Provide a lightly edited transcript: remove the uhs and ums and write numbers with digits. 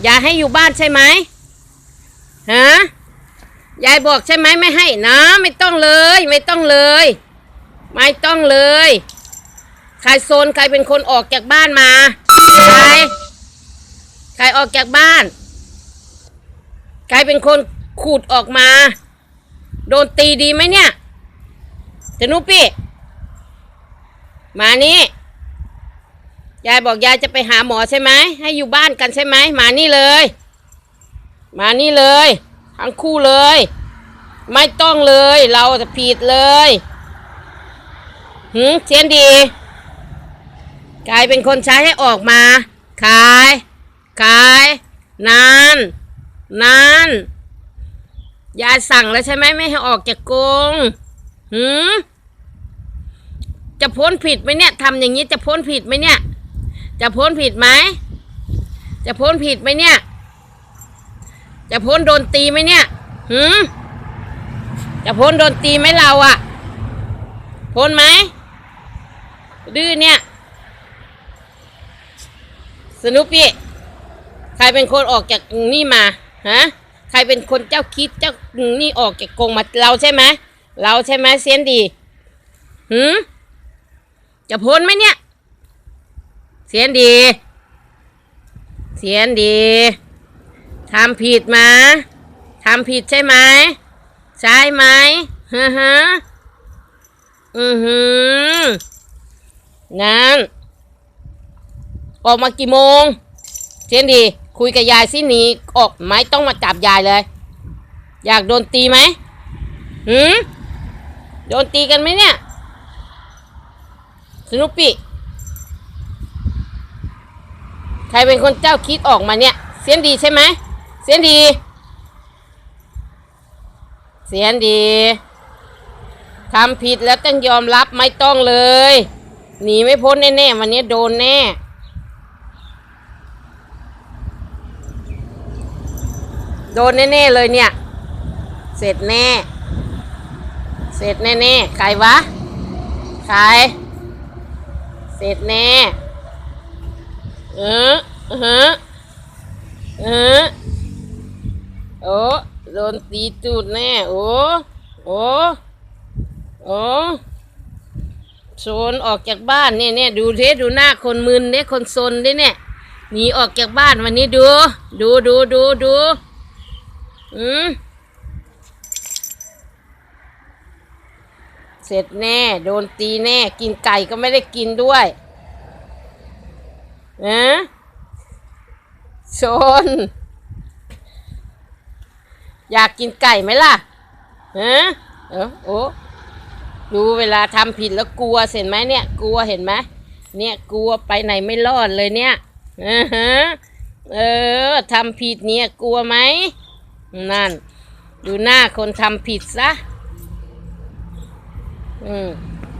ยายให้อยู่บ้านใช่ไหมฮะยายบอกใช่ไหมไม่ให้นะไม่ต้องเลยไม่ต้องเลยไม่ต้องเลยใครโซนใครเป็นคนออกจากบ้านมาใครออกจากบ้านใครเป็นคนขูดออกมาโดนตีดีไหมเนี่ยจะนุปี้มานี่ยายบอกยายจะไปหาหมอใช่ไหมให้อยู่บ้านกันใช่ไหมมานี่เลยมานี่เลยทั้งคู่เลยไม่ต้องเลยเราจะผิดเลยเชียนดีใครเป็นคนใช้ให้ออกมาขายนานยายสั่งแล้วใช่ไหมไม่ให้ออกจากกรงจะพ้นผิดไหมเนี่ยทำอย่างนี้จะพ้นผิดไหมเนี่ยจะพ้นผิดไหมจะพ้นผิดไหมเนี่ยจะพ้นโดนตีไหมเนี่ยจะพ้นโดนตีไหมเราอะพ้นไหมดื้อเนี่ยสนุปปี้ใครเป็นคนออกจากนี่มาฮะใครเป็นคนเจ้าคิดเจ้านี่ออกจากกรงมาเราใช่ไหมเราใช่ไหมเซียนดีจะพ้นไหมเนี่ยเซียนดีทำผิดมาทำผิดใช่ไหมใช่ไหมนั่นออกมากี่โมงเซียนดีคุยกับยายสิหนีออกไหมต้องมาจับยายเลยอยากโดนตีไหมโดนตีกันไหมเนี่ยสนุปปี้ใครเป็นคนเจ้าคิดออกมาเนี่ยเสียนดีใช่ไหมเสียนดีทำผิดแล้วต้องยอมรับไม่ต้องเลยหนีไม่พ้นแน่ๆวันนี้โดนแน่โดนแน่ๆเลยเนี่ยเสร็จแน่ใครวะใครเสร็จแน่โอ้โดนตีตูดแน่โอ้โซนออกจากบ้านเนี่ยดูดูหน้าคนมึนเนี่ยคนซนเนี่ยหนีออกจากบ้านวันนี้ดูเสร็จแน่โดนตีแน่กินไก่ก็ไม่ได้กินด้วยโซนอยากกินไก่ไหมล่ะดูเวลาทำผิดแล้วกลัวเห็นไหมเนี่ยกลัวเห็นไหมเนี่ยกลัวไปไหนไม่รอดเลยเนี่ยทำผิดเนี่ยกลัวไหมนั่นดูหน้าคนทำผิดซะ